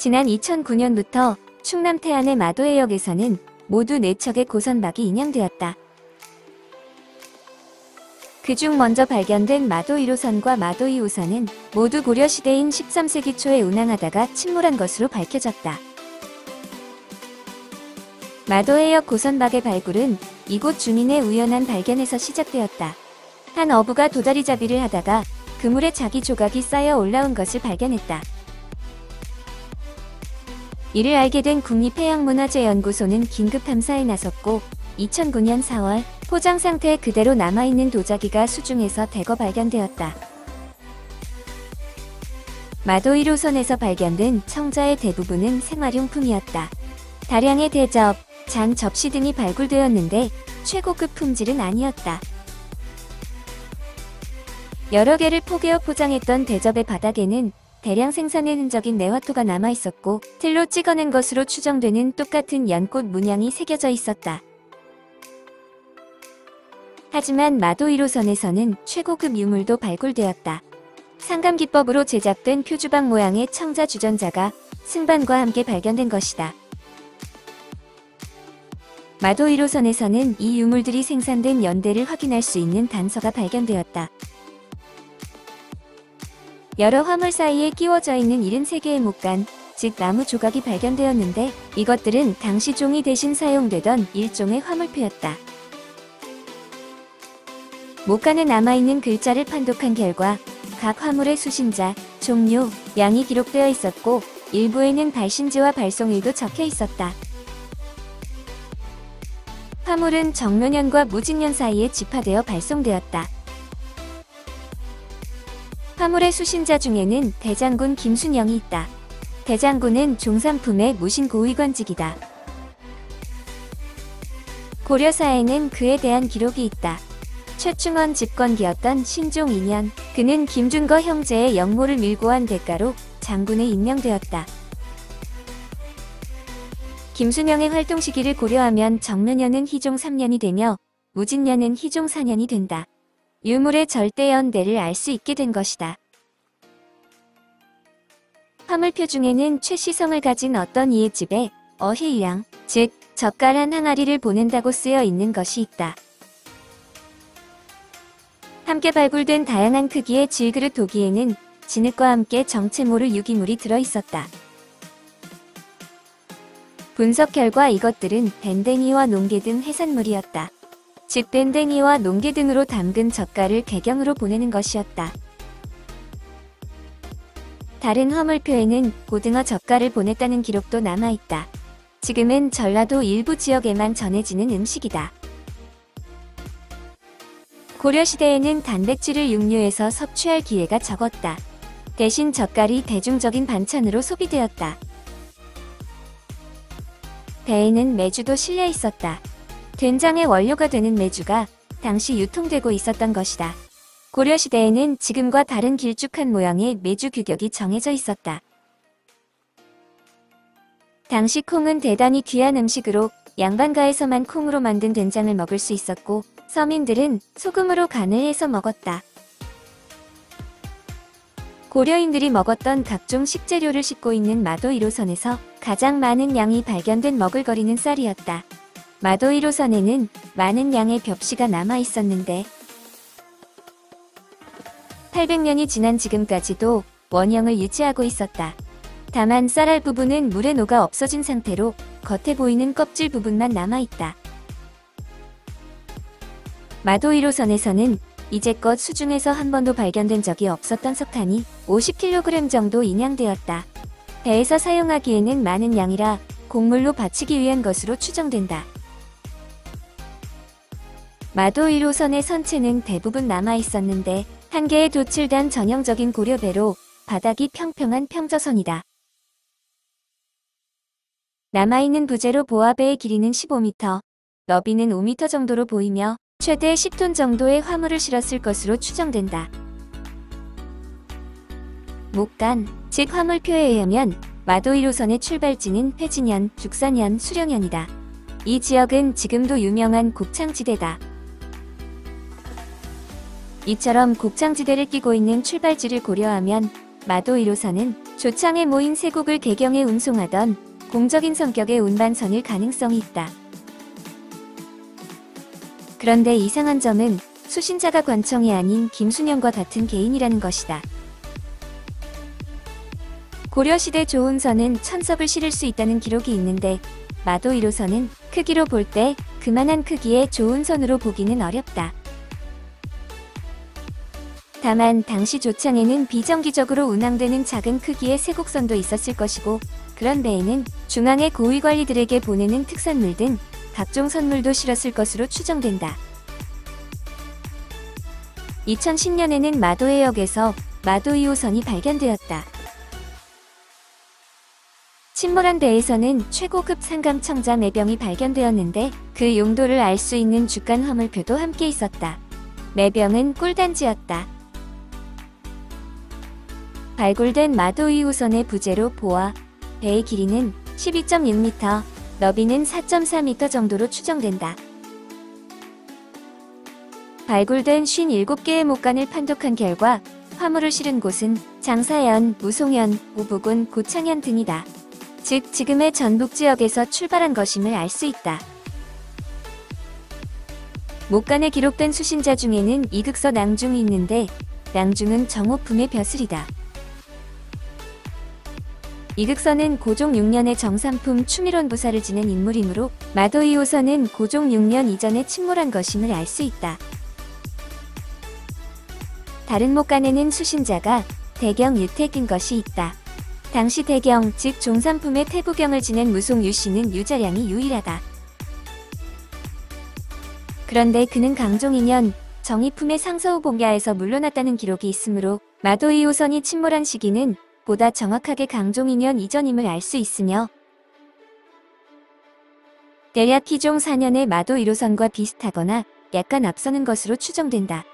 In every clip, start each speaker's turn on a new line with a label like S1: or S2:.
S1: 지난 2009년부터 충남 태안의 마도해역에서는 모두 4척의 고선박이 인양되었다. 그중 먼저 발견된 마도 1호선과 마도 2호선은 모두 고려시대인 13세기 초에 운항하다가 침몰한 것으로 밝혀졌다. 마도해역 고선박의 발굴은 이곳 주민의 우연한 발견에서 시작되었다. 한 어부가 도다리잡이를 하다가 그물에 자기 조각이 쌓여 올라온 것을 발견했다. 이를 알게 된 국립해양문화재연구소는 긴급 탐사에 나섰고 2009년 4월 포장 상태에 그대로 남아있는 도자기가 수중에서 대거 발견되었다. 마도 1호선에서 발견된 청자의 대부분은 생활용품이었다. 다량의 대접, 잔, 접시 등이 발굴되었는데 최고급 품질은 아니었다. 여러 개를 포개어 포장했던 대접의 바닥에는 대량 생산의 흔적인 내화토가 남아있었고 틀로 찍어낸 것으로 추정되는 똑같은 연꽃 문양이 새겨져 있었다. 하지만 마도 1호선에서는 최고급 유물도 발굴되었다. 상감기법으로 제작된 표주박 모양의 청자 주전자가 승반과 함께 발견된 것이다. 마도 1호선에서는 이 유물들이 생산된 연대를 확인할 수 있는 단서가 발견되었다. 여러 화물 사이에 끼워져 있는 73개의 목간, 즉 나무 조각이 발견되었는데 이것들은 당시 종이 대신 사용되던 일종의 화물표였다. 목간에 남아있는 글자를 판독한 결과 각 화물의 수신자, 종료, 양이 기록되어 있었고 일부에는 발신지와 발송일도 적혀 있었다. 화물은 정묘년과 무진년 사이에 집화되어 발송되었다. 화물의 수신자 중에는 대장군 김순영이 있다. 대장군은 종삼품의 무신고위관직이다. 고려사에는 그에 대한 기록이 있다. 최충원 집권기였던 신종 2년, 그는 김준거 형제의 역모를 밀고 한 대가로 장군에 임명되었다. 김순영의 활동 시기를 고려하면 정묘년은 희종 3년이 되며 무진년은 희종 4년이 된다. 유물의 절대 연대를 알 수 있게 된 것이다. 화물표 중에는 최시성을 가진 어떤 이의 집에 어해유양, 즉 젓갈 한 항아리를 보낸다고 쓰여 있는 것이 있다. 함께 발굴된 다양한 크기의 질그릇 도기에는 진흙과 함께 정체모를 유기물이 들어있었다. 분석 결과 이것들은 밴댕이와 농개 등 해산물이었다. 즉 밴댕이와 농개 등으로 담근 젓갈을 개경으로 보내는 것이었다. 다른 화물표에는 고등어 젓갈을 보냈다는 기록도 남아있다. 지금은 전라도 일부 지역에만 전해지는 음식이다. 고려시대에는 단백질을 육류에서 섭취할 기회가 적었다. 대신 젓갈이 대중적인 반찬으로 소비되었다. 배에는 메주도 실려 있었다. 된장의 원료가 되는 메주가 당시 유통되고 있었던 것이다. 고려시대에는 지금과 다른 길쭉한 모양의 메주 규격이 정해져 있었다. 당시 콩은 대단히 귀한 음식으로 양반가에서만 콩으로 만든 된장을 먹을 수 있었고 서민들은 소금으로 간을 해서 먹었다. 고려인들이 먹었던 각종 식재료를 싣고 있는 마도 1호선에서 가장 많은 양이 발견된 먹을거리는 쌀이었다. 마도 1호선에는 많은 양의 벽시가 남아 있었는데 800년이 지난 지금까지도 원형을 유지하고 있었다. 다만 쌀알 부분은 물에 녹아 없어진 상태로 겉에 보이는 껍질 부분만 남아있다. 마도 1호선에서는 이제껏 수중에서 한 번도 발견된 적이 없었던 석탄이 50kg 정도 인양되었다. 배에서 사용하기에는 많은 양이라 곡물로 바치기 위한 것으로 추정된다. 마도 1호선의 선체는 대부분 남아있었는데 한 개의 도출단 전형적인 고려배로 바닥이 평평한 평저선이다. 남아있는 부재로 보아배의 길이는 15m, 너비는 5m 정도로 보이며 최대 10톤 정도의 화물을 실었을 것으로 추정된다. 목간, 즉 화물표에 의하면 마도 1호선의 출발지는 회진현, 죽산현, 수령현이다. 이 지역은 지금도 유명한 곡창지대다. 이처럼 곡창지대를 끼고 있는 출발지를 고려하면 마도 1호선은 조창에 모인 세곡을 개경에 운송하던 공적인 성격의 운반선일 가능성이 있다. 그런데 이상한 점은 수신자가 관청이 아닌 김순영과 같은 개인이라는 것이다. 고려시대 조운선은 1000석을 실을 수 있다는 기록이 있는데 마도 1호선은 크기로 볼 때 그만한 크기의 조운선으로 보기는 어렵다. 다만 당시 조창에는 비정기적으로 운항되는 작은 크기의 세곡선도 있었을 것이고 그런 배에는 중앙의 고위관리들에게 보내는 특산물 등 각종 선물도 실었을 것으로 추정된다. 2010년에는 마도해역에서 마도 2호선이 발견되었다. 침몰한 배에서는 최고급 산감청자 매병이 발견되었는데 그 용도를 알 수 있는 주간 화물표도 함께 있었다. 매병은 꿀단지였다. 발굴된 마도 2호선의 부재로 보아 배의 길이는 12.6m, 너비는 4.4m 정도로 추정된다. 발굴된 57개의 목간을 판독한 결과 화물을 실은 곳은 장사현, 무송현, 우북군, 고창현 등이다. 즉 지금의 전북 지역에서 출발한 것임을 알 수 있다. 목간에 기록된 수신자 중에는 이극서 낭중이 있는데 낭중은 정호품의 벼슬이다. 이극서는 고종 6년에 정삼품 추밀원 부사를 지낸 인물이므로 마도 2호선은 고종 6년 이전에 침몰한 것임을 알 수 있다. 다른 목간에는 수신자가 대경 유택인 것이 있다. 당시 대경, 즉 종삼품의 태부경을 지낸 무송 유씨는 유자량이 유일하다. 그런데 그는 강종 2년 정이품의 상서우 봉야에서 물러났다는 기록이 있으므로 마도 2호선이 침몰한 시기는 보다 정확하게 강종 2년 이전임을 알 수 있으며 대략 기종 4년의 마도 1호선과 비슷하거나 약간 앞서는 것으로 추정된다.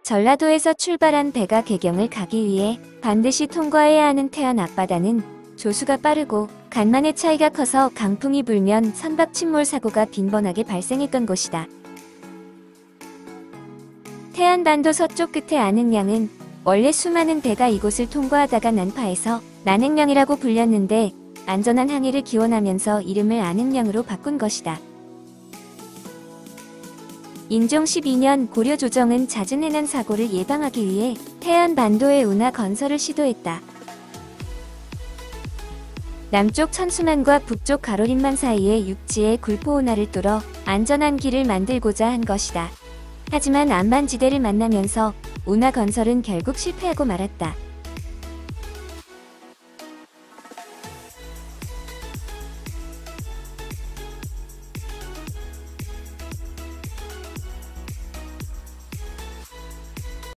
S1: 전라도에서 출발한 배가 개경을 가기 위해 반드시 통과해야 하는 태안 앞바다는 조수가 빠르고 간만의 차이가 커서 강풍이 불면 선박 침몰 사고가 빈번하게 발생했던 곳이다. 태안반도 서쪽 끝의 안흥량은 원래 수많은 배가 이곳을 통과하다가 난파해서 난흥량이라고 불렸는데 안전한 항해를 기원하면서 이름을 안흥량으로 바꾼 것이다. 인종 12년 고려 조정은 잦은 해난 사고를 예방하기 위해 태안반도의 운하 건설을 시도했다. 남쪽 천수만과 북쪽 가로림만 사이의 육지에 굴포 운하를 뚫어 안전한 길을 만들고자 한 것이다. 하지만 안반지대를 만나면서 운하 건설은 결국 실패하고 말았다.